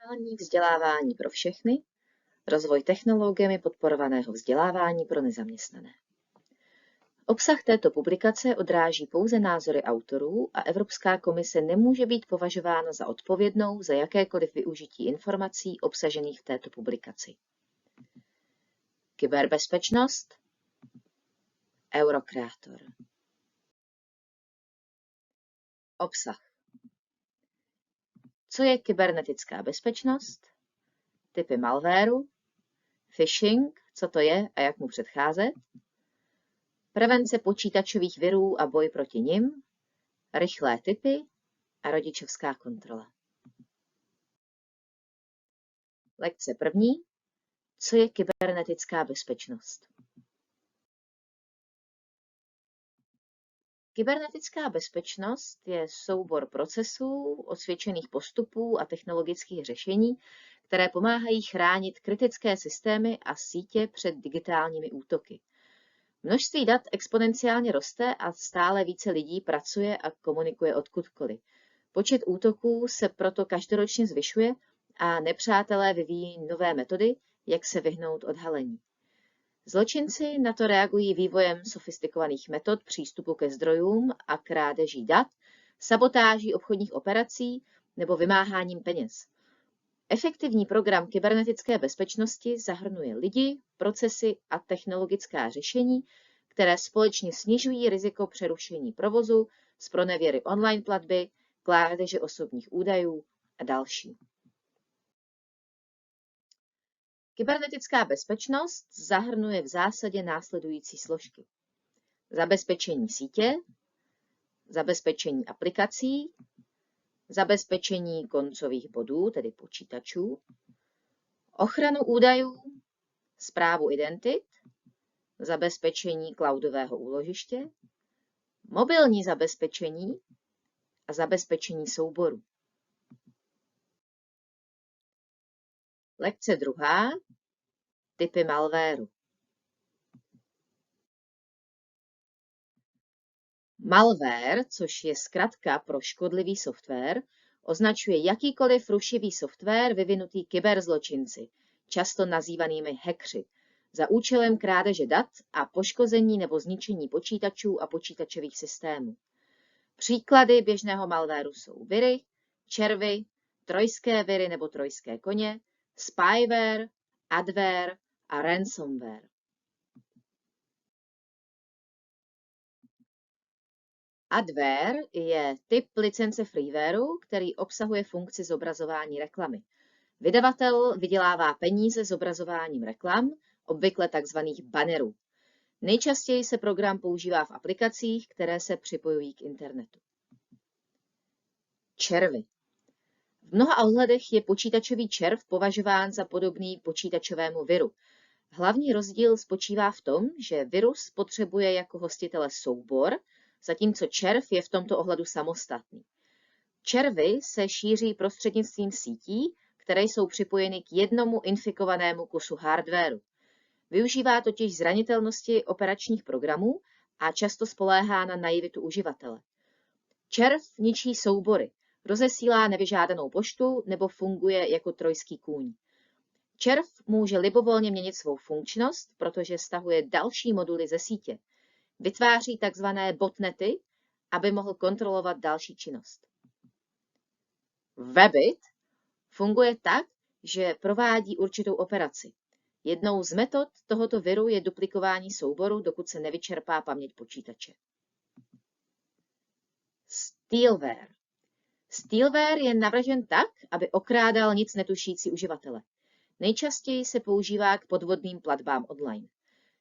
Digitální vzdělávání pro všechny, rozvoj technologiemi podporovaného vzdělávání pro nezaměstnané. Obsah této publikace odráží pouze názory autorů a Evropská komise nemůže být považována za odpovědnou za jakékoliv využití informací obsažených v této publikaci. Kyberbezpečnost, Eurocreator. Obsah. Co je kybernetická bezpečnost? Typy malwaru, phishing, co to je a jak mu předcházet, prevence počítačových virů a boj proti nim, rychlé tipy a rodičovská kontrola. Lekce první. Co je kybernetická bezpečnost? Kybernetická bezpečnost je soubor procesů, osvědčených postupů a technologických řešení, které pomáhají chránit kritické systémy a sítě před digitálními útoky. Množství dat exponenciálně roste a stále více lidí pracuje a komunikuje odkudkoliv. Počet útoků se proto každoročně zvyšuje a nepřátelé vyvíjí nové metody, jak se vyhnout odhalení. Zločinci na to reagují vývojem sofistikovaných metod přístupu ke zdrojům a krádeží dat, sabotáží obchodních operací nebo vymáháním peněz. Efektivní program kybernetické bezpečnosti zahrnuje lidi, procesy a technologická řešení, které společně snižují riziko přerušení provozu, zpronevěry online platby, krádeže osobních údajů a další. Kybernetická bezpečnost zahrnuje v zásadě následující složky. Zabezpečení sítě, zabezpečení aplikací, zabezpečení koncových bodů, tedy počítačů, ochranu údajů, správu identit, zabezpečení cloudového úložiště, mobilní zabezpečení a zabezpečení souboru. Lekce druhá. Typy malwaru. Malware, což je zkratka pro škodlivý software, označuje jakýkoliv rušivý software vyvinutý kyberzločinci, často nazývanými hackři, za účelem krádeže dat a poškození nebo zničení počítačů a počítačových systémů. Příklady běžného malwaru jsou viry, červy, trojské viry nebo trojské koně, spyware, adware a ransomware. Adware je typ licence freewareu, který obsahuje funkci zobrazování reklamy. Vydavatel vydělává peníze zobrazováním reklam, obvykle tzv. Bannerů. Nejčastěji se program používá v aplikacích, které se připojují k internetu. Červy. V mnoha ohledech je počítačový červ považován za podobný počítačovému viru. Hlavní rozdíl spočívá v tom, že virus potřebuje jako hostitele soubor, zatímco červ je v tomto ohledu samostatný. Červy se šíří prostřednictvím sítí, které jsou připojeny k jednomu infikovanému kusu hardwaru. Využívá totiž zranitelnosti operačních programů a často spoléhá na naivitu uživatele. Červ ničí soubory, rozesílá nevyžádanou poštu nebo funguje jako trojský kůň. Červ může libovolně měnit svou funkčnost, protože stahuje další moduly ze sítě. Vytváří tzv. Botnety, aby mohl kontrolovat další činnost. Rabbit funguje tak, že provádí určitou operaci. Jednou z metod tohoto viru je duplikování souboru, dokud se nevyčerpá paměť počítače. Steelware. Steelware je navržen tak, aby okrádal nic netušící uživatele. Nejčastěji se používá k podvodným platbám online.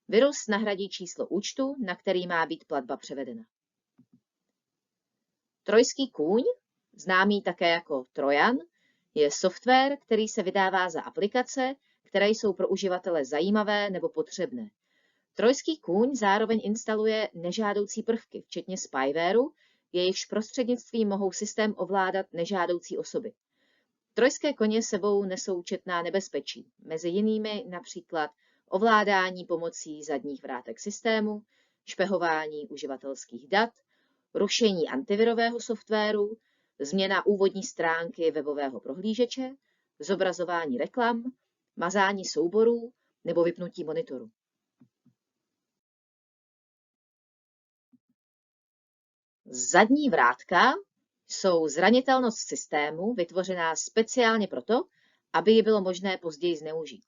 Virus nahradí číslo účtu, na který má být platba převedena. Trojský kůň, známý také jako Trojan, je software, který se vydává za aplikace, které jsou pro uživatele zajímavé nebo potřebné. Trojský kůň zároveň instaluje nežádoucí prvky, včetně spywareu, jejichž prostřednictvím mohou systém ovládat nežádoucí osoby. Trojské koně sebou nesou četná nebezpečí, mezi jinými například ovládání pomocí zadních vrátek systému, špehování uživatelských dat, rušení antivirového softwaru, změna úvodní stránky webového prohlížeče zobrazování reklam, mazání souborů nebo vypnutí monitoru. Zadní vrátka jsou zranitelnost systému vytvořená speciálně proto, aby ji bylo možné později zneužít.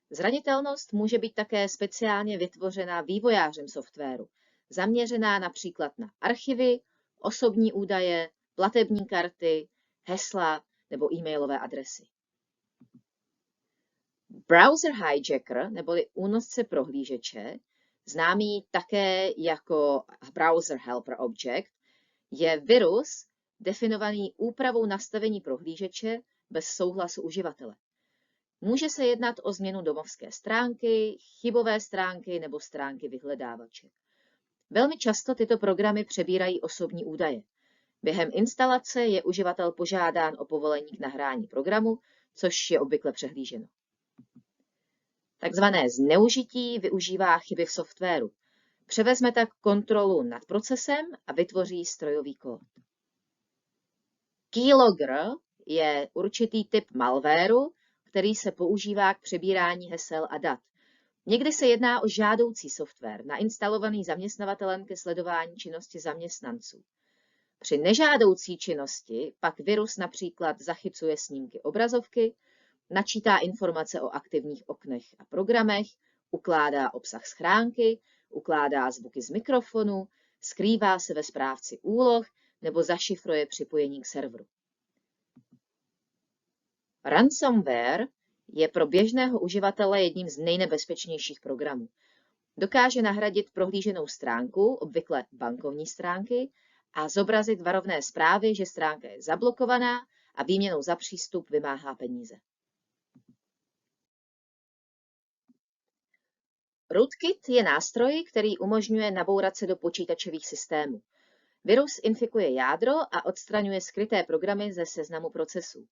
Zranitelnost může být také speciálně vytvořena vývojářem softwaru, zaměřená například na archivy, osobní údaje, platební karty, hesla nebo e-mailové adresy. Browser hijacker, neboli únosce prohlížeče, známý také jako Browser Helper Object, je virus definovaný úpravou nastavení prohlížeče bez souhlasu uživatele. Může se jednat o změnu domovské stránky, chybové stránky nebo stránky vyhledávače. Velmi často tyto programy přebírají osobní údaje. Během instalace je uživatel požádán o povolení k nahrání programu, což je obvykle přehlíženo. Takzvané zneužití využívá chyby v softwaru. Převezme tak kontrolu nad procesem a vytvoří strojový kód. Keylogger je určitý typ malwaru, který se používá k přebírání hesel a dat. Někdy se jedná o žádoucí software, nainstalovaný zaměstnavatelem ke sledování činnosti zaměstnanců. Při nežádoucí činnosti pak virus například zachycuje snímky obrazovky, načítá informace o aktivních oknech a programech, ukládá obsah schránky, ukládá zvuky z mikrofonu, skrývá se ve správci úloh nebo zašifruje připojení k serveru. Ransomware je pro běžného uživatele jedním z nejnebezpečnějších programů. Dokáže nahradit prohlíženou stránku, obvykle bankovní stránky, a zobrazit varovné zprávy, že stránka je zablokovaná a výměnou za přístup vymáhá peníze. Rootkit je nástroj, který umožňuje nabourat se do počítačových systémů. Virus infikuje jádro a odstraňuje skryté programy ze seznamu procesů.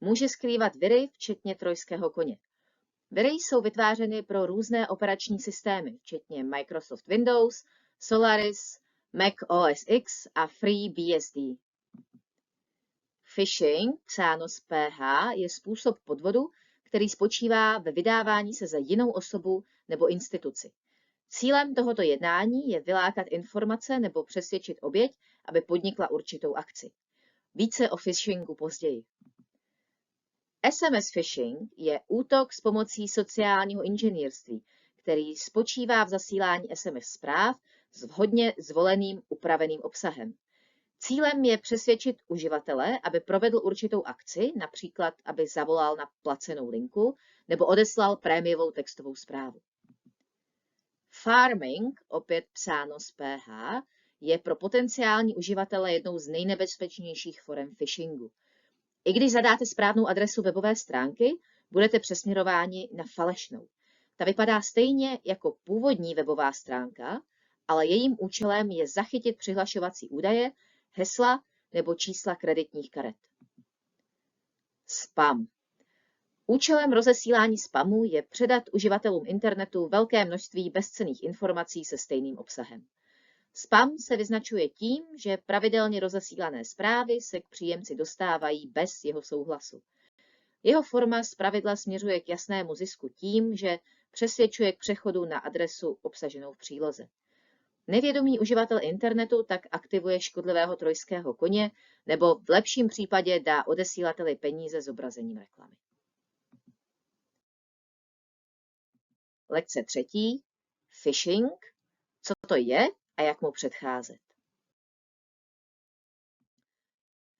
Může skrývat viry, včetně trojského koně. Viry jsou vytvářeny pro různé operační systémy, včetně Microsoft Windows, Solaris, Mac OS X a FreeBSD. Phishing, psáno s PH, je způsob podvodu, který spočívá ve vydávání se za jinou osobu nebo instituci. Cílem tohoto jednání je vylákat informace nebo přesvědčit oběť, aby podnikla určitou akci. Více o phishingu později. SMS phishing je útok s pomocí sociálního inženýrství, který spočívá v zasílání SMS zpráv s vhodně zvoleným upraveným obsahem. Cílem je přesvědčit uživatele, aby provedl určitou akci, například aby zavolal na placenou linku nebo odeslal prémiovou textovou zprávu. Farming, opět psáno s PH, je pro potenciální uživatele jednou z nejnebezpečnějších forem phishingu. I když zadáte správnou adresu webové stránky, budete přesměrováni na falešnou. Ta vypadá stejně jako původní webová stránka, ale jejím účelem je zachytit přihlašovací údaje, hesla nebo čísla kreditních karet. Spam. Účelem rozesílání spamu je předat uživatelům internetu velké množství bezcenných informací se stejným obsahem. Spam se vyznačuje tím, že pravidelně rozesílané zprávy se k příjemci dostávají bez jeho souhlasu. Jeho forma zpravidla směřuje k jasnému zisku tím, že přesvědčuje k přechodu na adresu obsaženou v příloze. Nevědomý uživatel internetu tak aktivuje škodlivého trojského koně nebo v lepším případě dá odesílateli peníze zobrazením reklamy. Lekce 3. Phishing. Co to je a jak mu předcházet?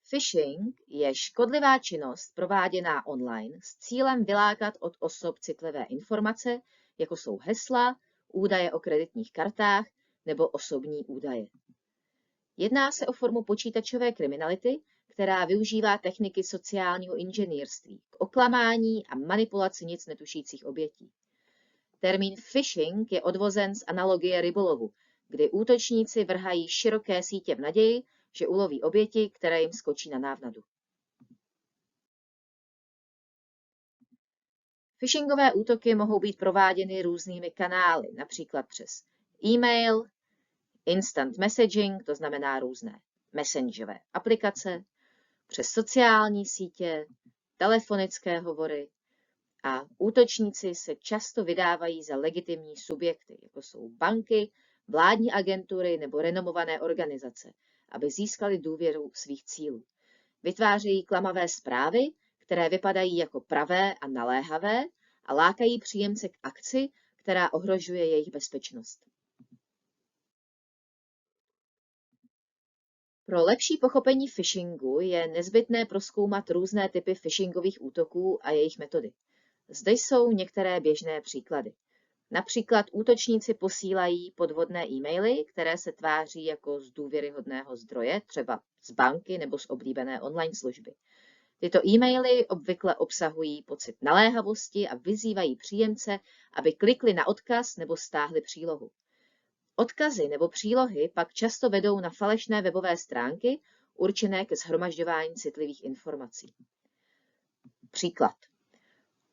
Phishing je škodlivá činnost prováděná online s cílem vylákat od osob citlivé informace, jako jsou hesla, údaje o kreditních kartách nebo osobní údaje. Jedná se o formu počítačové kriminality, která využívá techniky sociálního inženýrství k oklamání a manipulaci nic netušících obětí. Termín phishing je odvozen z analogie rybolovu, kdy útočníci vrhají široké sítě v naději, že uloví oběti, které jim skočí na návnadu. Phishingové útoky mohou být prováděny různými kanály, například přes e-mail, instant messaging, to znamená různé messengerové aplikace, přes sociální sítě, telefonické hovory a útočníci se často vydávají za legitimní subjekty, jako jsou banky, vládní agentury nebo renomované organizace, aby získali důvěru svých cílů. Vytvářejí klamavé zprávy, které vypadají jako pravé a naléhavé a lákají příjemce k akci, která ohrožuje jejich bezpečnost. Pro lepší pochopení phishingu je nezbytné prozkoumat různé typy phishingových útoků a jejich metody. Zde jsou některé běžné příklady. Například útočníci posílají podvodné e-maily, které se tváří jako z důvěryhodného zdroje, třeba z banky nebo z oblíbené online služby. Tyto e-maily obvykle obsahují pocit naléhavosti a vyzývají příjemce, aby klikli na odkaz nebo stáhli přílohu. Odkazy nebo přílohy pak často vedou na falešné webové stránky určené ke shromažďování citlivých informací. Příklad.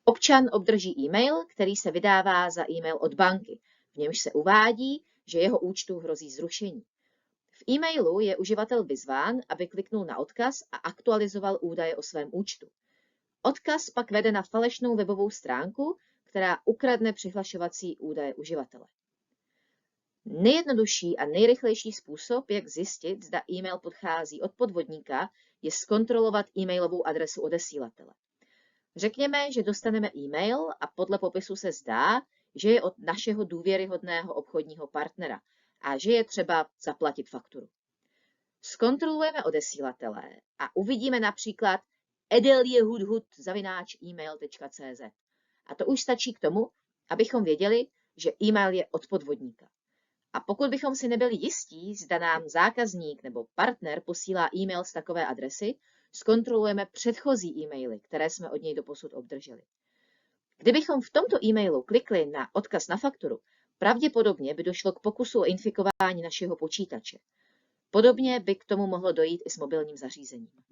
Občan obdrží e-mail, který se vydává za e-mail od banky, v němž se uvádí, že jeho účtu hrozí zrušení. V e-mailu je uživatel vyzván, aby kliknul na odkaz a aktualizoval údaje o svém účtu. Odkaz pak vede na falešnou webovou stránku, která ukradne přihlašovací údaje uživatele. Nejjednodušší a nejrychlejší způsob, jak zjistit, zda e-mail pochází od podvodníka, je zkontrolovat e-mailovou adresu odesílatele. Řekněme, že dostaneme e-mail a podle popisu se zdá, že je od našeho důvěryhodného obchodního partnera a že je třeba zaplatit fakturu. Zkontrolujeme odesílatele a uvidíme například edeliehudhud@email.cz. A to už stačí k tomu, abychom věděli, že e-mail je od podvodníka. A pokud bychom si nebyli jistí, zda nám zákazník nebo partner posílá e-mail z takové adresy, zkontrolujeme předchozí e-maily, které jsme od něj doposud obdrželi. Kdybychom v tomto e-mailu klikli na odkaz na fakturu, pravděpodobně by došlo k pokusu o infikování našeho počítače. Podobně by k tomu mohlo dojít i s mobilním zařízením.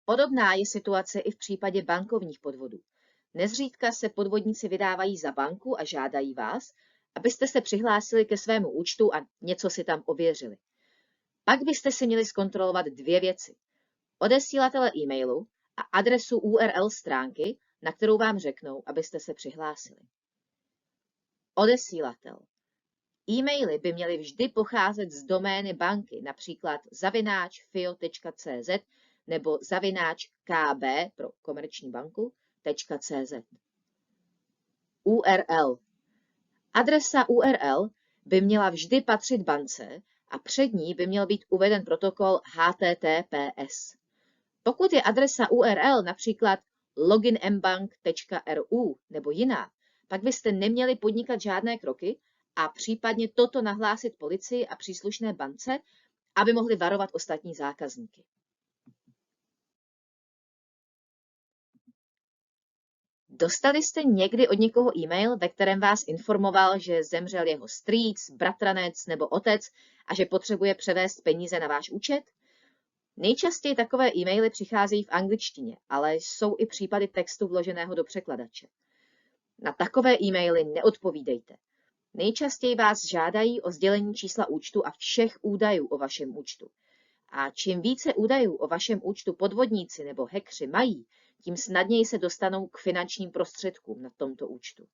Podobná je situace i v případě bankovních podvodů. Nezřídka se podvodníci vydávají za banku a žádají vás, abyste se přihlásili ke svému účtu a něco si tam ověřili. Pak byste si měli zkontrolovat dvě věci. Odesílatele e-mailu a adresu URL stránky, na kterou vám řeknou, abyste se přihlásili. Odesílatel. E-maily by měly vždy pocházet z domény banky, například @fio.cz nebo @kb pro komerční banku.cz. URL. Adresa URL by měla vždy patřit bance a před ní by měl být uveden protokol HTTPS. Pokud je adresa URL například loginmbank.ru nebo jiná, pak byste neměli podnikat žádné kroky a případně toto nahlásit policii a příslušné bance, aby mohli varovat ostatní zákazníky. Dostali jste někdy od někoho e-mail, ve kterém vás informoval, že zemřel jeho strýc, bratranec nebo otec a že potřebuje převést peníze na váš účet? Nejčastěji takové e-maily přicházejí v angličtině, ale jsou i případy textu vloženého do překladače. Na takové e-maily neodpovídejte. Nejčastěji vás žádají o sdělení čísla účtu a všech údajů o vašem účtu. A čím více údajů o vašem účtu podvodníci nebo hackři mají, tím snadněji se dostanou k finančním prostředkům na tomto účtu.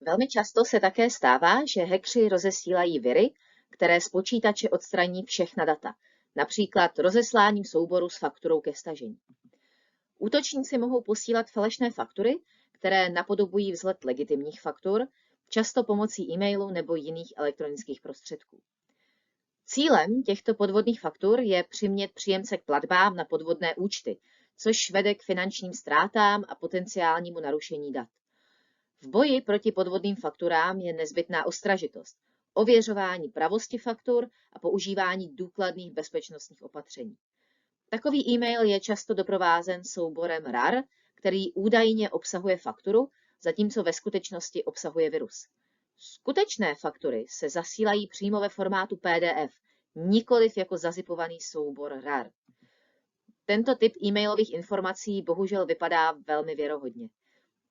Velmi často se také stává, že hackři rozesílají viry, které z počítače odstraní všechna data, například rozesláním souboru s fakturou ke stažení. Útočníci mohou posílat falešné faktury, které napodobují vzhled legitimních faktur, často pomocí e-mailu nebo jiných elektronických prostředků. Cílem těchto podvodných faktur je přimět příjemce k platbám na podvodné účty, což vede k finančním ztrátám a potenciálnímu narušení dat. V boji proti podvodným fakturám je nezbytná ostražitost, ověřování pravosti faktur a používání důkladných bezpečnostních opatření. Takový e-mail je často doprovázen souborem RAR, který údajně obsahuje fakturu, zatímco ve skutečnosti obsahuje virus. Skutečné faktury se zasílají přímo ve formátu PDF, nikoliv jako zazipovaný soubor RAR. Tento typ e-mailových informací bohužel vypadá velmi věrohodně.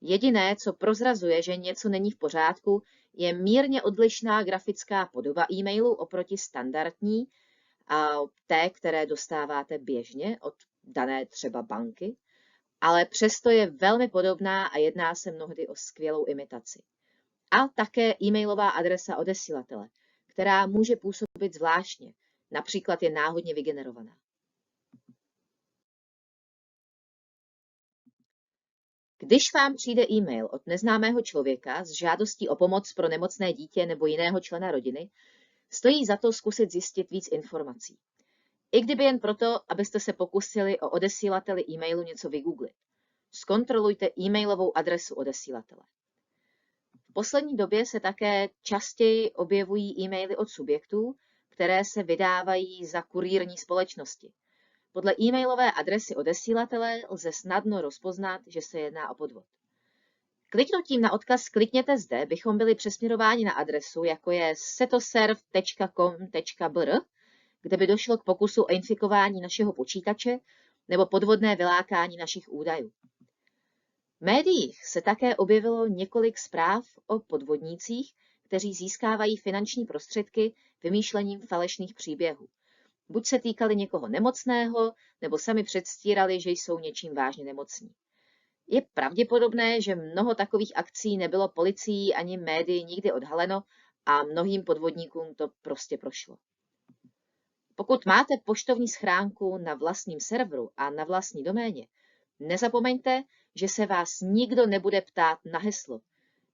Jediné, co prozrazuje, že něco není v pořádku, je mírně odlišná grafická podoba e-mailu oproti standardní a té, které dostáváte běžně od dané třeba banky, ale přesto je velmi podobná a jedná se mnohdy o skvělou imitaci. A také e-mailová adresa odesílatele, která může působit zvláštně, například je náhodně vygenerovaná. Když vám přijde e-mail od neznámého člověka s žádostí o pomoc pro nemocné dítě nebo jiného člena rodiny, stojí za to zkusit zjistit víc informací. I kdyby jen proto, abyste se pokusili o odesílateli e-mailu něco vygooglit. Zkontrolujte e-mailovou adresu odesílatele. V poslední době se také častěji objevují e-maily od subjektů, které se vydávají za kurýrní společnosti. Podle e-mailové adresy odesílatele lze snadno rozpoznat, že se jedná o podvod. Kliknutím na odkaz Klikněte zde bychom byli přesměrováni na adresu, jako je setoserv.com.br, kde by došlo k pokusu o infikování našeho počítače nebo podvodné vylákání našich údajů. V médiích se také objevilo několik zpráv o podvodnících, kteří získávají finanční prostředky vymýšlením falešných příběhů. Buď se týkali někoho nemocného, nebo sami předstírali, že jsou něčím vážně nemocní. Je pravděpodobné, že mnoho takových akcí nebylo policií ani médii nikdy odhaleno a mnohým podvodníkům to prostě prošlo. Pokud máte poštovní schránku na vlastním serveru a na vlastní doméně, nezapomeňte, že se vás nikdo nebude ptát na heslo.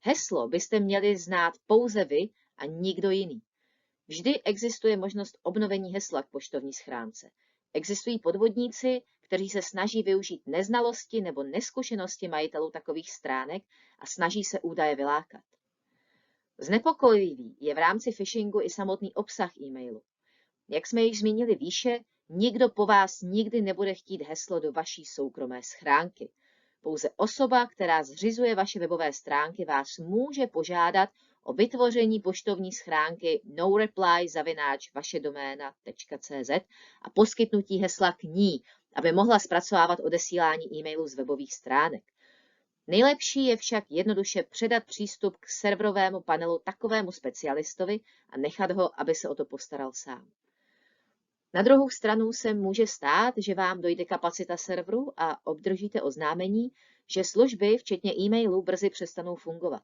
Heslo byste měli znát pouze vy a nikdo jiný. Vždy existuje možnost obnovení hesla k poštovní schránce. Existují podvodníci, kteří se snaží využít neznalosti nebo neskušenosti majitelů takových stránek a snaží se údaje vylákat. Znepokojivý je v rámci phishingu i samotný obsah e-mailu. Jak jsme již zmínili výše, nikdo po vás nikdy nebude chtít heslo do vaší soukromé schránky. Pouze osoba, která zřizuje vaše webové stránky, vás může požádat o vytvoření poštovní schránky noreply@vašedoména.cz a poskytnutí hesla k ní, aby mohla zpracovávat odesílání e-mailů z webových stránek. Nejlepší je však jednoduše předat přístup k serverovému panelu takovému specialistovi a nechat ho, aby se o to postaral sám. Na druhou stranu se může stát, že vám dojde kapacita serveru a obdržíte oznámení, že služby, včetně e-mailů, brzy přestanou fungovat.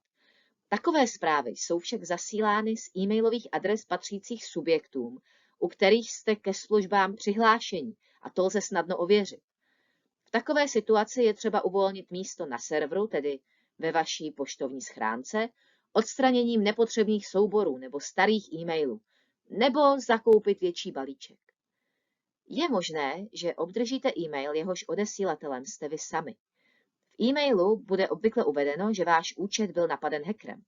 Takové zprávy jsou však zasílány z e-mailových adres patřících subjektům, u kterých jste ke službám přihlášení, a to lze snadno ověřit. V takové situaci je třeba uvolnit místo na serveru, tedy ve vaší poštovní schránce, odstraněním nepotřebných souborů nebo starých e-mailů, nebo zakoupit větší balíček. Je možné, že obdržíte e-mail, jehož odesílatelem jste vy sami. V e-mailu bude obvykle uvedeno, že váš účet byl napaden hackerem.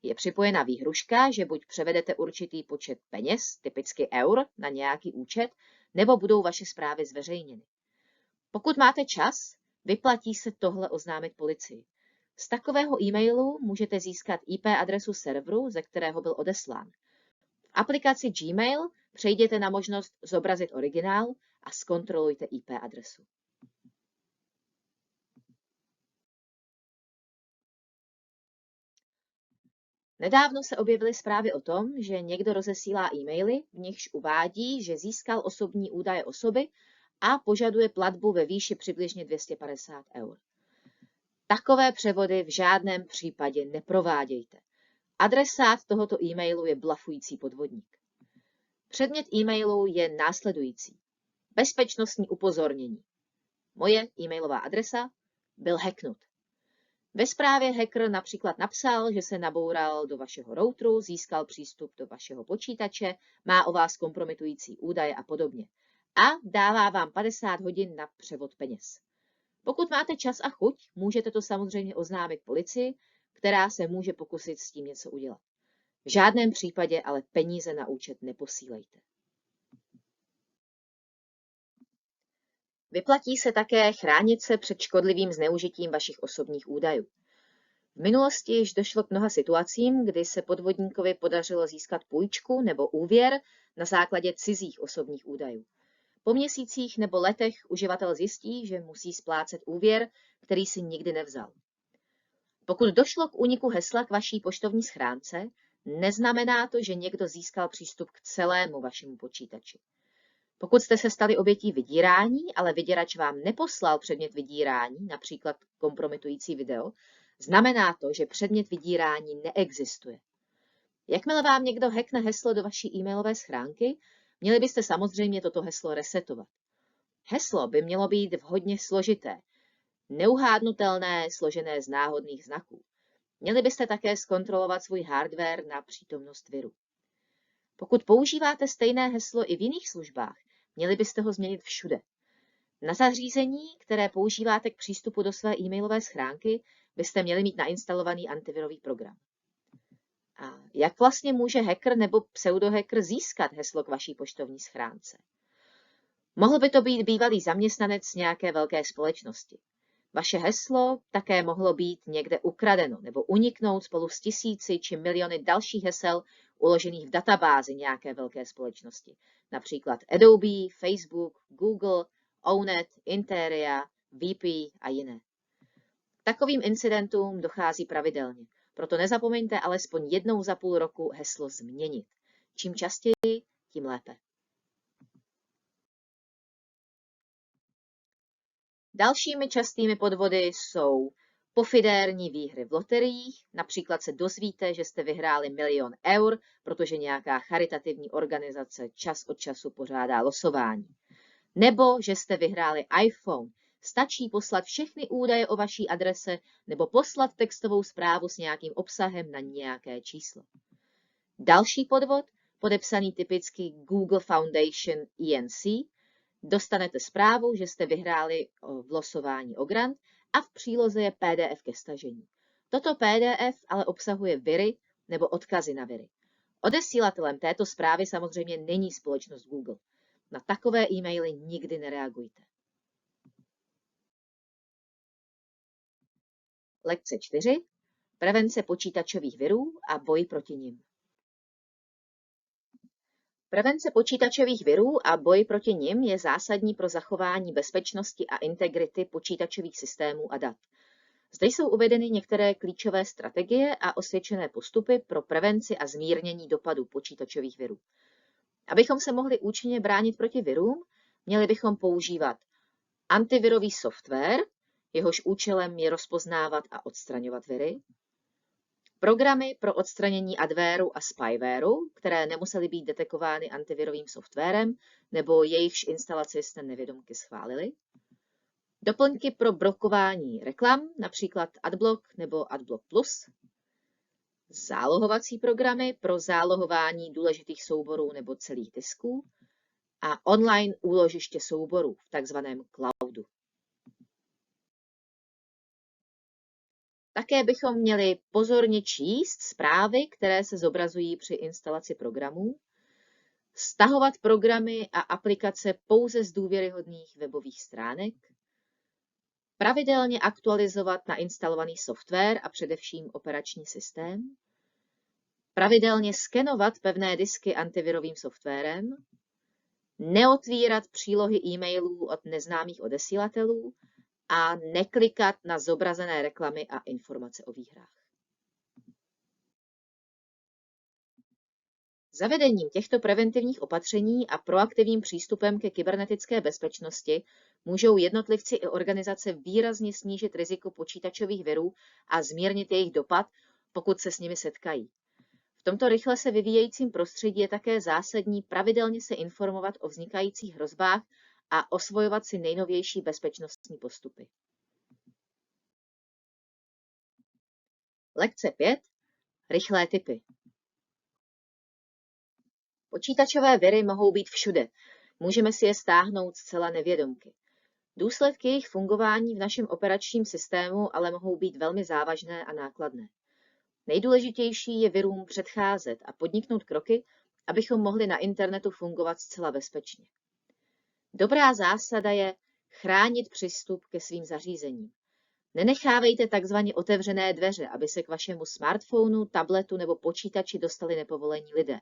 Je připojena výhruška, že buď převedete určitý počet peněz, typicky eur, na nějaký účet, nebo budou vaše zprávy zveřejněny. Pokud máte čas, vyplatí se tohle oznámit policii. Z takového e-mailu můžete získat IP adresu serveru, ze kterého byl odeslán. V aplikaci Gmail přejděte na možnost zobrazit originál a zkontrolujte IP adresu. Nedávno se objevily zprávy o tom, že někdo rozesílá e-maily, v nichž uvádí, že získal osobní údaje osoby a požaduje platbu ve výši přibližně 250 eur. Takové převody v žádném případě neprovádějte. Adresát tohoto e-mailu je blafující podvodník. Předmět e-mailu je následující. Bezpečnostní upozornění. Moje e-mailová adresa byl hacknut. Ve zprávě hacker například napsal, že se naboural do vašeho routeru, získal přístup do vašeho počítače, má o vás kompromitující údaje a podobně. A dává vám 50 hodin na převod peněz. Pokud máte čas a chuť, můžete to samozřejmě oznámit policii, která se může pokusit s tím něco udělat. V žádném případě ale peníze na účet neposílejte. Vyplatí se také chránit se před škodlivým zneužitím vašich osobních údajů. V minulosti již došlo k mnoha situacím, kdy se podvodníkovi podařilo získat půjčku nebo úvěr na základě cizích osobních údajů. Po měsících nebo letech uživatel zjistí, že musí splácet úvěr, který si nikdy nevzal. Pokud došlo k úniku hesla k vaší poštovní schránce, neznamená to, že někdo získal přístup k celému vašemu počítači. Pokud jste se stali obětí vydírání, ale vyděrač vám neposlal předmět vydírání, například kompromitující video, znamená to, že předmět vydírání neexistuje. Jakmile vám někdo hackne heslo do vaší e-mailové schránky, měli byste samozřejmě toto heslo resetovat. Heslo by mělo být vhodně složité, neuhádnutelné, složené z náhodných znaků. Měli byste také zkontrolovat svůj hardware na přítomnost viru. Pokud používáte stejné heslo i v jiných službách, měli byste ho změnit všude. Na zařízení, které používáte k přístupu do své e-mailové schránky, byste měli mít nainstalovaný antivirový program. A jak vlastně může hacker nebo pseudohacker získat heslo k vaší poštovní schránce? Mohl by to být bývalý zaměstnanec nějaké velké společnosti. Vaše heslo také mohlo být někde ukradeno nebo uniknout spolu s tisíci či miliony dalších hesel uložených v databázi nějaké velké společnosti, například Adobe, Facebook, Google, Onet, Interia, VP a jiné. K takovým incidentům dochází pravidelně, proto nezapomeňte alespoň jednou za půl roku heslo změnit. Čím častěji, tím lépe. Dalšími častými podvody jsou pofidérní výhry v loteriích, například se dozvíte, že jste vyhráli 1 000 000 eur, protože nějaká charitativní organizace čas od času pořádá losování. Nebo že jste vyhráli iPhone. Stačí poslat všechny údaje o vaší adrese nebo poslat textovou zprávu s nějakým obsahem na nějaké číslo. Další podvod, podepsaný typicky Google Foundation ENC, dostanete zprávu, že jste vyhráli v losování o grant a v příloze je PDF ke stažení. Toto PDF ale obsahuje viry nebo odkazy na viry. Odesílatelem této zprávy samozřejmě není společnost Google. Na takové e-maily nikdy nereagujte. Lekce 4. Prevence počítačových virů a boj proti nim. Prevence počítačových virů a boj proti nim je zásadní pro zachování bezpečnosti a integrity počítačových systémů a dat. Zde jsou uvedeny některé klíčové strategie a osvědčené postupy pro prevenci a zmírnění dopadů počítačových virů. Abychom se mohli účinně bránit proti virům, měli bychom používat antivirový software, jehož účelem je rozpoznávat a odstraňovat viry, programy pro odstranění adwareu a spywareu, které nemusely být detekovány antivirovým softwarem nebo jejichž instalaci jste nevědomky schválili, doplňky pro blokování reklam, například Adblock nebo Adblock Plus, zálohovací programy pro zálohování důležitých souborů nebo celých disků a online úložiště souborů v takzvaném cloudu. Také bychom měli pozorně číst zprávy, které se zobrazují při instalaci programů, stahovat programy a aplikace pouze z důvěryhodných webových stránek, pravidelně aktualizovat nainstalovaný software a především operační systém, pravidelně skenovat pevné disky antivirovým softwarem, neotvírat přílohy e-mailů od neznámých odesílatelů a neklikat na zobrazené reklamy a informace o výhrách. Zavedením těchto preventivních opatření a proaktivním přístupem ke kybernetické bezpečnosti můžou jednotlivci i organizace výrazně snížit riziko počítačových virů a zmírnit jejich dopad, pokud se s nimi setkají. V tomto rychle se vyvíjejícím prostředí je také zásadní pravidelně se informovat o vznikajících hrozbách a osvojovat si nejnovější bezpečnostní postupy. Lekce 5. Rychlé tipy. Počítačové viry mohou být všude. Můžeme si je stáhnout zcela nevědomky. Důsledky jejich fungování v našem operačním systému ale mohou být velmi závažné a nákladné. Nejdůležitější je virům předcházet a podniknout kroky, abychom mohli na internetu fungovat zcela bezpečně. Dobrá zásada je chránit přístup ke svým zařízením. Nenechávejte takzvaně otevřené dveře, aby se k vašemu smartphonu, tabletu nebo počítači dostali nepovolení lidé.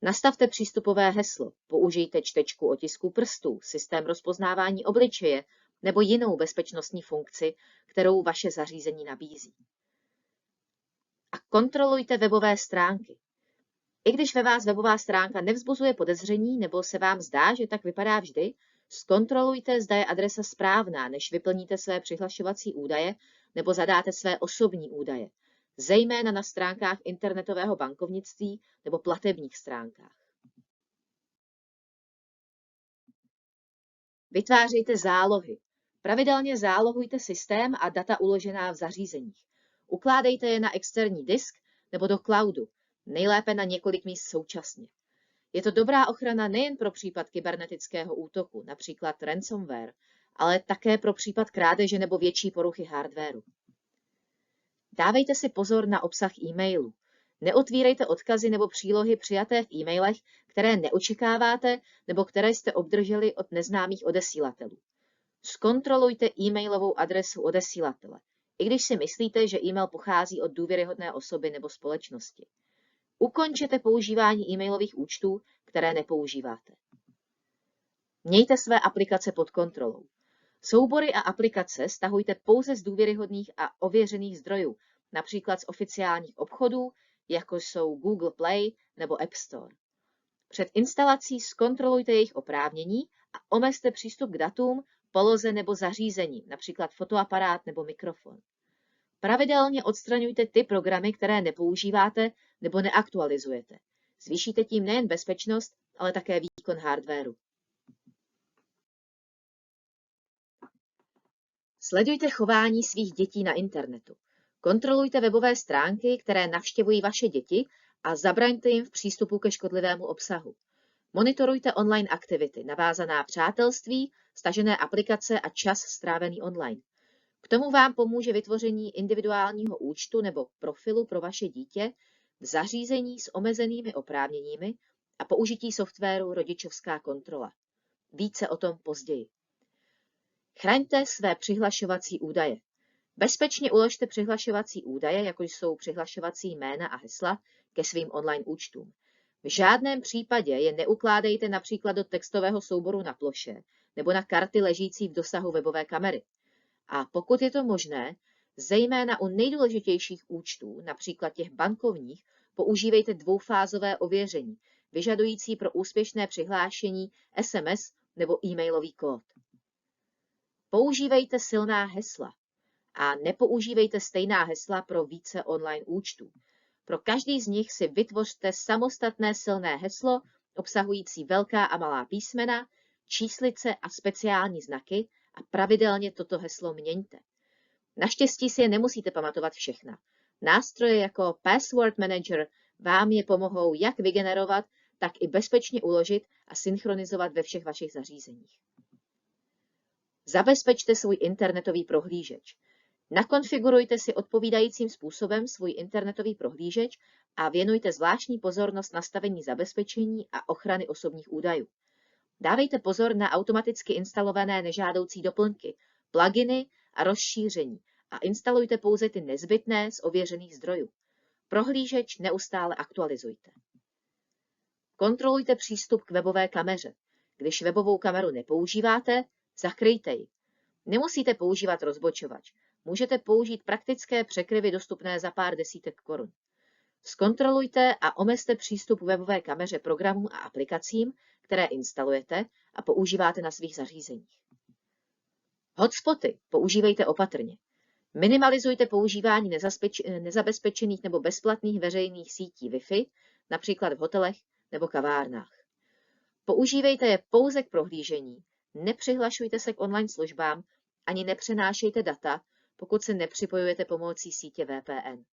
Nastavte přístupové heslo, použijte čtečku otisků prstů, systém rozpoznávání obličeje nebo jinou bezpečnostní funkci, kterou vaše zařízení nabízí. Kontrolujte webové stránky. I když ve vás webová stránka nevzbuzuje podezření nebo se vám zdá, že tak vypadá vždy, zkontrolujte, zda je adresa správná, než vyplníte své přihlašovací údaje nebo zadáte své osobní údaje, zejména na stránkách internetového bankovnictví nebo platebních stránkách. Vytvářejte zálohy. Pravidelně zálohujte systém a data uložená v zařízeních. Ukládejte je na externí disk nebo do cloudu, nejlépe na několik míst současně. Je to dobrá ochrana nejen pro případ kybernetického útoku, například ransomware, ale také pro případ krádeže nebo větší poruchy hardwaru. Dávejte si pozor na obsah e-mailu. Neotvírejte odkazy nebo přílohy přijaté v e-mailech, které neočekáváte nebo které jste obdrželi od neznámých odesílatelů. Zkontrolujte e-mailovou adresu odesílatele, i když si myslíte, že e-mail pochází od důvěryhodné osoby nebo společnosti. Ukončete používání e-mailových účtů, které nepoužíváte. Mějte své aplikace pod kontrolou. Soubory a aplikace stahujte pouze z důvěryhodných a ověřených zdrojů, například z oficiálních obchodů, jako jsou Google Play nebo App Store. Před instalací zkontrolujte jejich oprávnění a omezte přístup k datům, poloze nebo zařízením, například fotoaparát nebo mikrofon. Pravidelně odstraňujte ty programy, které nepoužíváte nebo neaktualizujete. Zvýšíte tím nejen bezpečnost, ale také výkon hardwaru. Sledujte chování svých dětí na internetu. Kontrolujte webové stránky, které navštěvují vaše děti a zabraňte jim v přístupu ke škodlivému obsahu. Monitorujte online aktivity, navázaná přátelství, stažené aplikace a čas strávený online. K tomu vám pomůže vytvoření individuálního účtu nebo profilu pro vaše dítě v zařízení s omezenými oprávněními a použití softwaru Rodičovská kontrola. Více o tom později. Chraňte své přihlašovací údaje. Bezpečně uložte přihlašovací údaje, jako jsou přihlašovací jména a hesla, ke svým online účtům. V žádném případě je neukládejte například do textového souboru na ploše nebo na karty ležící v dosahu webové kamery. A pokud je to možné, zejména u nejdůležitějších účtů, například těch bankovních, používejte dvoufázové ověření, vyžadující pro úspěšné přihlášení SMS nebo e-mailový kód. Používejte silná hesla a nepoužívejte stejná hesla pro více online účtů. Pro každý z nich si vytvořte samostatné silné heslo obsahující velká a malá písmena, číslice a speciální znaky a pravidelně toto heslo měňte. Naštěstí si je nemusíte pamatovat všechna. Nástroje jako Password Manager vám je pomohou jak vygenerovat, tak i bezpečně uložit a synchronizovat ve všech vašich zařízeních. Zabezpečte svůj internetový prohlížeč. Nakonfigurujte si odpovídajícím způsobem svůj internetový prohlížeč a věnujte zvláštní pozornost nastavení zabezpečení a ochrany osobních údajů. Dávejte pozor na automaticky instalované nežádoucí doplňky, pluginy a rozšíření a instalujte pouze ty nezbytné z ověřených zdrojů. Prohlížeč neustále aktualizujte. Kontrolujte přístup k webové kameře. Když webovou kameru nepoužíváte, zakryjte ji. Nemusíte používat rozbočovač. Můžete použít praktické překryvy dostupné za pár desítek korun. Zkontrolujte a omezte přístup k webové kameře programům a aplikacím, které instalujete a používáte na svých zařízeních. Hotspoty používejte opatrně. Minimalizujte používání nezabezpečených nebo bezplatných veřejných sítí Wi-Fi, například v hotelech nebo kavárnách. Používejte je pouze k prohlížení, nepřihlašujte se k online službám ani nepřenášejte data, pokud se nepřipojujete pomocí sítě VPN.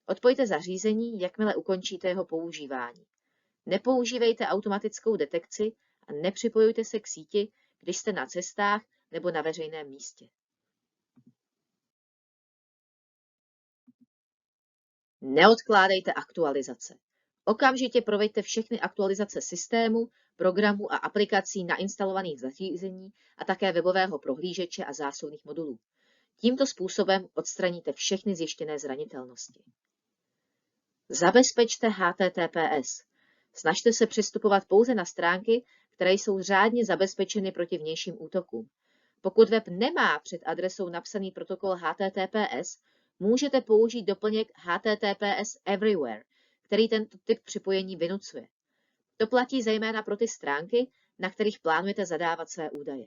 Odpojte zařízení, jakmile ukončíte jeho používání. Nepoužívejte automatickou detekci a nepřipojujte se k síti, když jste na cestách nebo na veřejném místě. Neodkládejte aktualizace. Okamžitě proveďte všechny aktualizace systému, programů a aplikací nainstalovaných zařízení a také webového prohlížeče a zásobných modulů. Tímto způsobem odstraníte všechny zjištěné zranitelnosti. Zabezpečte HTTPS. Snažte se přistupovat pouze na stránky, které jsou řádně zabezpečeny proti vnějším útokům. Pokud web nemá před adresou napsaný protokol HTTPS, můžete použít doplněk HTTPS Everywhere, který tento typ připojení vynucuje. To platí zejména pro ty stránky, na kterých plánujete zadávat své údaje.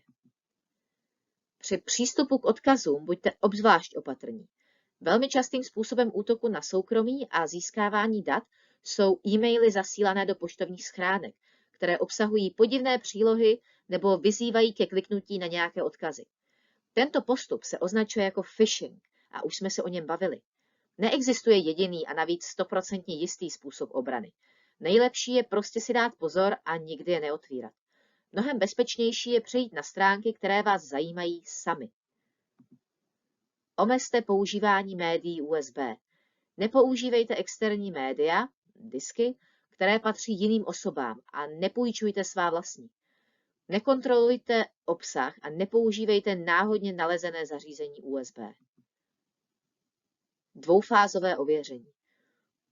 Při přístupu k odkazům buďte obzvlášť opatrní. Velmi častým způsobem útoku na soukromí a získávání dat jsou e-maily zasílané do poštovních schránek, které obsahují podivné přílohy nebo vyzývají ke kliknutí na nějaké odkazy. Tento postup se označuje jako phishing a už jsme se o něm bavili. Neexistuje jediný a navíc 100% jistý způsob obrany. Nejlepší je prostě si dát pozor a nikdy je neotvírat. Mnohem bezpečnější je přejít na stránky, které vás zajímají sami. Omezte používání médií USB. Nepoužívejte externí média, disky, které patří jiným osobám a nepůjčujte svá vlastní. Nekontrolujte obsah a nepoužívejte náhodně nalezené zařízení USB. Dvoufázové ověření.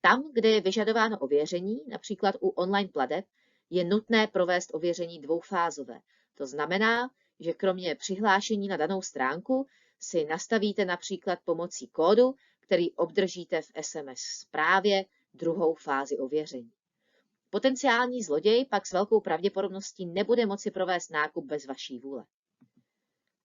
Tam, kde je vyžadováno ověření, například u online plateb, je nutné provést ověření dvoufázové. To znamená, že kromě přihlášení na danou stránku si nastavíte například pomocí kódu, který obdržíte v SMS zprávě, druhou fázi ověření. Potenciální zloděj pak s velkou pravděpodobností nebude moci provést nákup bez vaší vůle.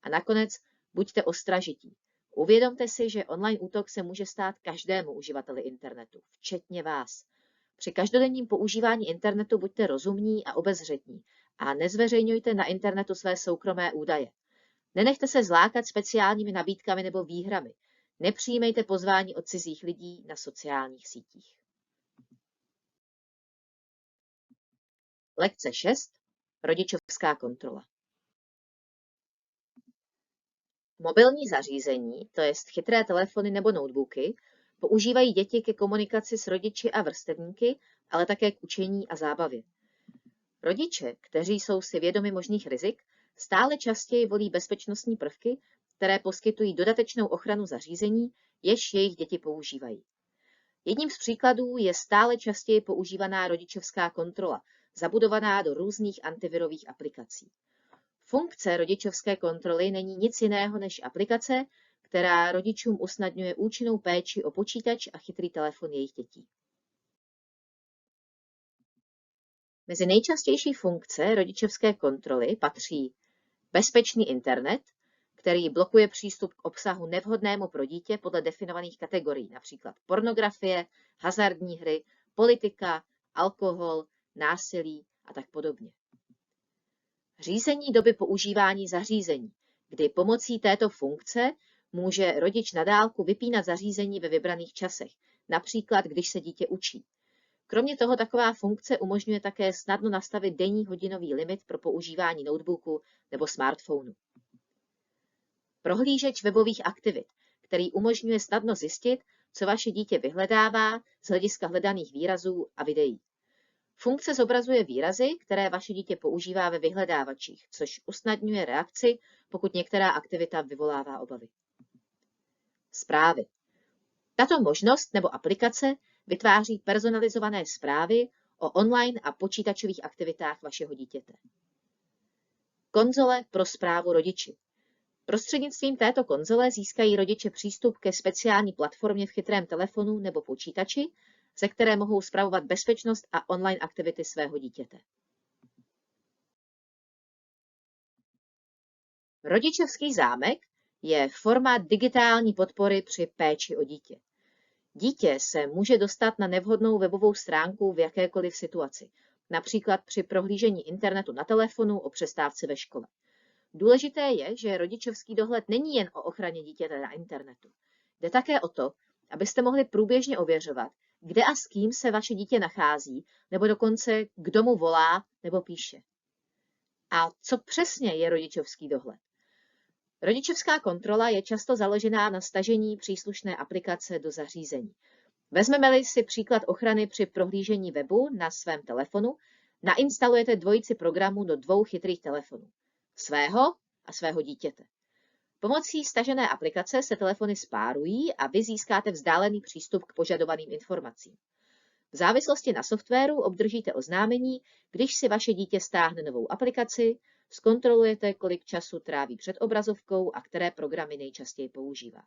A nakonec buďte ostražití. Uvědomte si, že online útok se může stát každému uživateli internetu, včetně vás. Při každodenním používání internetu buďte rozumní a obezřetní a nezveřejňujte na internetu své soukromé údaje. Nenechte se zlákat speciálními nabídkami nebo výhrami. Nepřijímejte pozvání od cizích lidí na sociálních sítích. Lekce 6. Rodičovská kontrola. Mobilní zařízení, to jest chytré telefony nebo notebooky, používají děti ke komunikaci s rodiči a vrstevníky, ale také k učení a zábavě. Rodiče, kteří jsou si vědomi možných rizik, stále častěji volí bezpečnostní prvky, které poskytují dodatečnou ochranu zařízení, jež jejich děti používají. Jedním z příkladů je stále častěji používaná rodičovská kontrola, zabudovaná do různých antivirových aplikací. Funkce rodičovské kontroly není nic jiného než aplikace, která rodičům usnadňuje účinnou péči o počítač a chytrý telefon jejich dětí. Mezi nejčastější funkce rodičovské kontroly patří bezpečný internet, který blokuje přístup k obsahu nevhodnému pro dítě podle definovaných kategorií, například pornografie, hazardní hry, politika, alkohol, násilí a tak podobně. Řízení doby používání zařízení, kdy pomocí této funkce může rodič na dálku vypínat zařízení ve vybraných časech, například když se dítě učí. Kromě toho taková funkce umožňuje také snadno nastavit denní hodinový limit pro používání notebooku nebo smartphonu. Prohlížeč webových aktivit, který umožňuje snadno zjistit, co vaše dítě vyhledává z hlediska hledaných výrazů a videí. Funkce zobrazuje výrazy, které vaše dítě používá ve vyhledávačích, což usnadňuje reakci, pokud některá aktivita vyvolává obavy. Zprávy. Tato možnost nebo aplikace vytváří personalizované zprávy o online a počítačových aktivitách vašeho dítěte. Konzole pro správu rodiči. Prostřednictvím této konzole získají rodiče přístup ke speciální platformě v chytrém telefonu nebo počítači, ze které mohou spravovat bezpečnost a online aktivity svého dítěte. Rodičovský zámek je forma digitální podpory při péči o dítě. Dítě se může dostat na nevhodnou webovou stránku v jakékoliv situaci, například při prohlížení internetu na telefonu o přestávce ve škole. Důležité je, že rodičovský dohled není jen o ochraně dítěte na internetu. Jde také o to, abyste mohli průběžně ověřovat, kde a s kým se vaše dítě nachází, nebo dokonce kdo mu volá nebo píše. A co přesně je rodičovský dohled? Rodičovská kontrola je často založená na stažení příslušné aplikace do zařízení. Vezmeme-li si příklad ochrany při prohlížení webu na svém telefonu, nainstalujete dvojici programů do 2 chytrých telefonů. Svého a svého dítěte. Pomocí stažené aplikace se telefony spárují a vy získáte vzdálený přístup k požadovaným informacím. V závislosti na softwaru obdržíte oznámení, když si vaše dítě stáhne novou aplikaci, zkontrolujete, kolik času tráví před obrazovkou a které programy nejčastěji používá.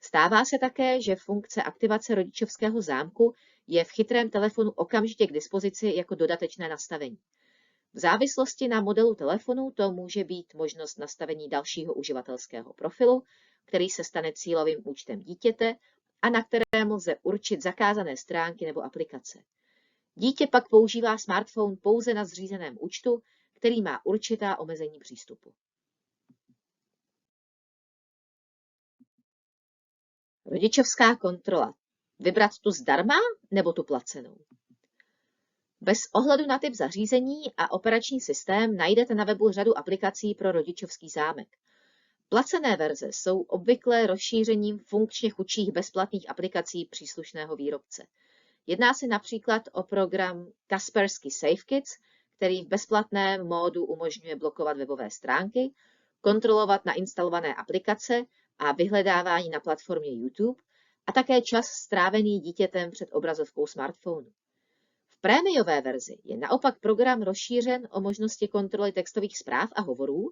Stává se také, že funkce aktivace rodičovského zámku je v chytrém telefonu okamžitě k dispozici jako dodatečné nastavení. V závislosti na modelu telefonu to může být možnost nastavení dalšího uživatelského profilu, který se stane cílovým účtem dítěte a na kterém lze určit zakázané stránky nebo aplikace. Dítě pak používá smartphone pouze na zřízeném účtu, který má určitá omezení přístupu. Rodičovská kontrola. Vybrat tu zdarma nebo tu placenou? Bez ohledu na typ zařízení a operační systém najdete na webu řadu aplikací pro rodičovský zámek. Placené verze jsou obvykle rozšířením funkčně chudších bezplatných aplikací příslušného výrobce. Jedná se například o program Kaspersky SafeKids, který v bezplatném módu umožňuje blokovat webové stránky, kontrolovat nainstalované aplikace a vyhledávání na platformě YouTube a také čas strávený dítětem před obrazovkou smartphonu. V prémiové verzi je naopak program rozšířen o možnosti kontroly textových zpráv a hovorů,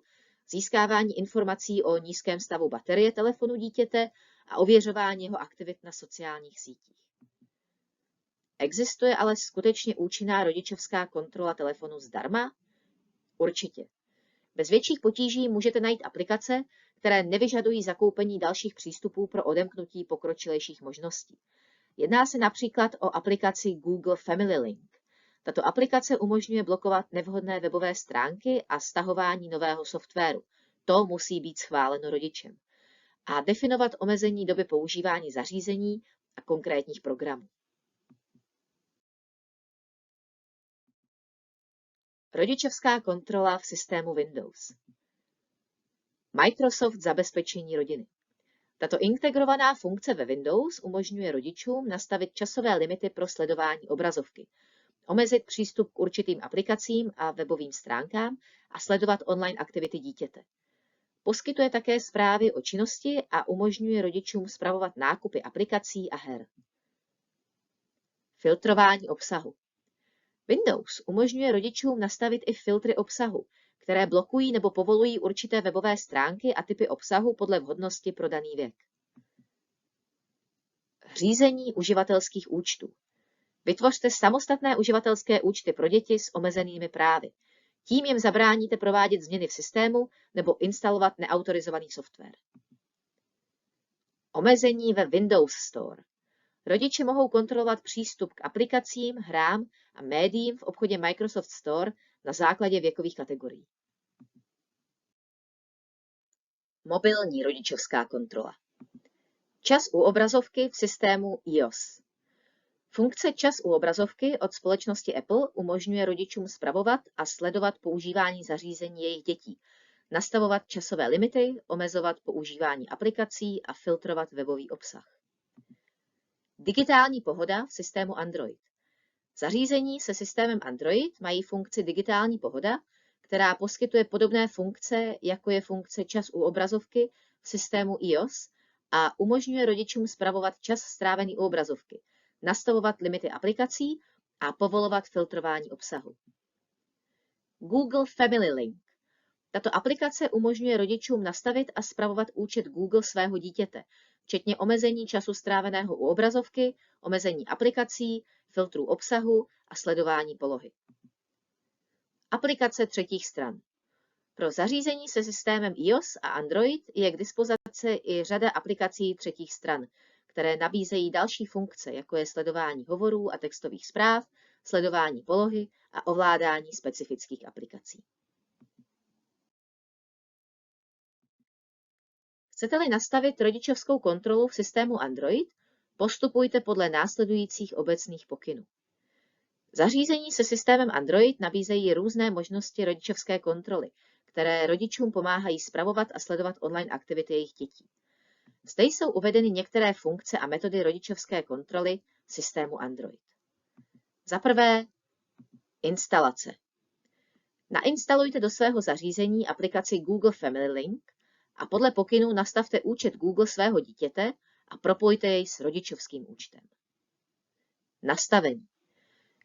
získávání informací o nízkém stavu baterie telefonu dítěte a ověřování jeho aktivit na sociálních sítích. Existuje ale skutečně účinná rodičovská kontrola telefonu zdarma? Určitě. Bez větších potíží můžete najít aplikace, které nevyžadují zakoupení dalších přístupů pro odemknutí pokročilejších možností. Jedná se například o aplikaci Google Family Link. Tato aplikace umožňuje blokovat nevhodné webové stránky a stahování nového softwaru. To musí být schváleno rodičem. A definovat omezení doby používání zařízení a konkrétních programů. Rodičovská kontrola v systému Windows. Microsoft zabezpečení rodiny. Tato integrovaná funkce ve Windows umožňuje rodičům nastavit časové limity pro sledování obrazovky, omezit přístup k určitým aplikacím a webovým stránkám a sledovat online aktivity dítěte. Poskytuje také zprávy o činnosti a umožňuje rodičům spravovat nákupy aplikací a her. Filtrování obsahu. Windows umožňuje rodičům nastavit i filtry obsahu, které blokují nebo povolují určité webové stránky a typy obsahu podle vhodnosti pro daný věk. Řízení uživatelských účtů. Vytvořte samostatné uživatelské účty pro děti s omezenými právy. Tím jim zabráníte provádět změny v systému nebo instalovat neautorizovaný software. Omezení ve Windows Store. Rodiče mohou kontrolovat přístup k aplikacím, hrám a médiím v obchodě Microsoft Store na základě věkových kategorií. Mobilní rodičovská kontrola. Čas u obrazovky v systému iOS. Funkce Čas u obrazovky od společnosti Apple umožňuje rodičům spravovat a sledovat používání zařízení jejich dětí, nastavovat časové limity, omezovat používání aplikací a filtrovat webový obsah. Digitální pohoda v systému Android. Zařízení se systémem Android mají funkci digitální pohoda, která poskytuje podobné funkce, jako je funkce Čas u obrazovky v systému iOS a umožňuje rodičům spravovat čas strávený u obrazovky, nastavovat limity aplikací a povolovat filtrování obsahu. Google Family Link. Tato aplikace umožňuje rodičům nastavit a spravovat účet Google svého dítěte, včetně omezení času stráveného u obrazovky, omezení aplikací, filtrů obsahu a sledování polohy. Aplikace třetích stran. Pro zařízení se systémem iOS a Android je k dispozici i řada aplikací třetích stran, které nabízejí další funkce, jako je sledování hovorů a textových zpráv, sledování polohy a ovládání specifických aplikací. Chcete-li nastavit rodičovskou kontrolu v systému Android, postupujte podle následujících obecných pokynů. Zařízení se systémem Android nabízejí různé možnosti rodičovské kontroly, které rodičům pomáhají spravovat a sledovat online aktivity jejich dětí. Zde jsou uvedeny některé funkce a metody rodičovské kontroly systému Android. Za prvé, instalace. Nainstalujte do svého zařízení aplikaci Google Family Link a podle pokynů nastavte účet Google svého dítěte a propojte jej s rodičovským účtem. Nastavení.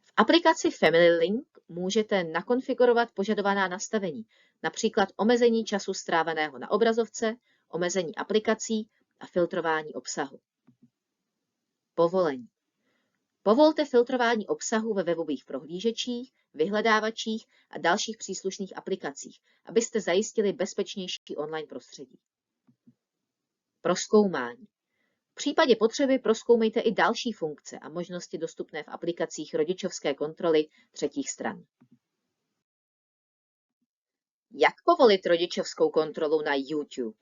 V aplikaci Family Link můžete nakonfigurovat požadovaná nastavení, například omezení času stráveného na obrazovce, omezení aplikací a filtrování obsahu. Povolení. Povolte filtrování obsahu ve webových prohlížečích, vyhledávačích a dalších příslušných aplikacích, abyste zajistili bezpečnější online prostředí. Prozkoumání. V případě potřeby prozkoumejte i další funkce a možnosti dostupné v aplikacích rodičovské kontroly třetích stran. Jak povolit rodičovskou kontrolu na YouTube?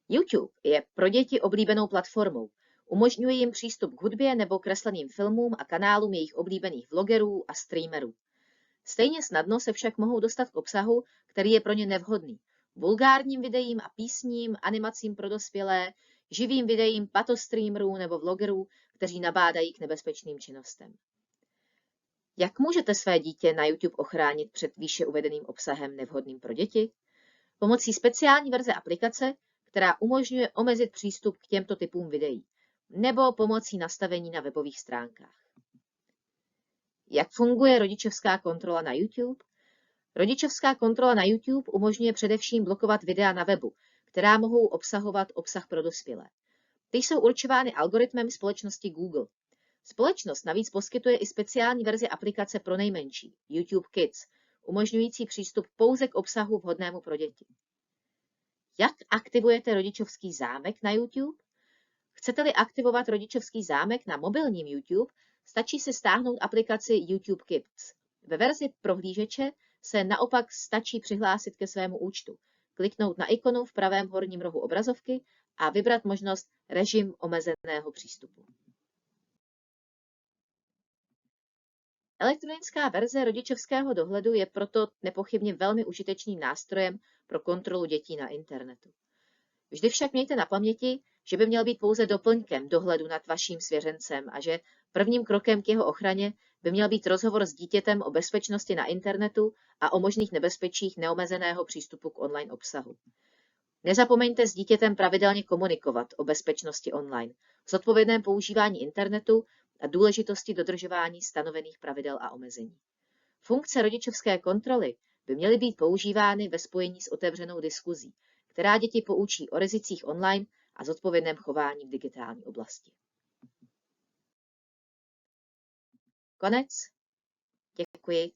YouTube je pro děti oblíbenou platformou. Umožňuje jim přístup k hudbě nebo kresleným filmům a kanálům jejich oblíbených vlogerů a streamerů. Stejně snadno se však mohou dostat k obsahu, který je pro ně nevhodný. Vulgárním videím a písním, animacím pro dospělé, živým videím patostreamerů nebo vlogerů, kteří nabádají k nebezpečným činnostem. Jak můžete své dítě na YouTube ochránit před výše uvedeným obsahem nevhodným pro děti? Pomocí speciální verze aplikace, která umožňuje omezit přístup k těmto typům videí, nebo pomocí nastavení na webových stránkách. Jak funguje rodičovská kontrola na YouTube? Rodičovská kontrola na YouTube umožňuje především blokovat videa na webu, která mohou obsahovat obsah pro dospělé. Ty jsou určovány algoritmem společnosti Google. Společnost navíc poskytuje i speciální verzi aplikace pro nejmenší, YouTube Kids, umožňující přístup pouze k obsahu vhodnému pro děti. Jak aktivujete rodičovský zámek na YouTube? Chcete-li aktivovat rodičovský zámek na mobilním YouTube, stačí si stáhnout aplikaci YouTube Kids. Ve verzi prohlížeče se naopak stačí přihlásit ke svému účtu, kliknout na ikonu v pravém horním rohu obrazovky a vybrat možnost režim omezeného přístupu. Elektronická verze rodičovského dohledu je proto nepochybně velmi užitečným nástrojem pro kontrolu dětí na internetu. Vždy však mějte na paměti, že by měl být pouze doplňkem dohledu nad vaším svěřencem a že prvním krokem k jeho ochraně by měl být rozhovor s dítětem o bezpečnosti na internetu a o možných nebezpečích neomezeného přístupu k online obsahu. Nezapomeňte s dítětem pravidelně komunikovat o bezpečnosti online, zodpovědném používání internetu a důležitosti dodržování stanovených pravidel a omezení. Funkce rodičovské kontroly by měly být používány ve spojení s otevřenou diskuzí, která děti poučí o rizicích online a zodpovědném chování v digitální oblasti. Konec. Děkuji.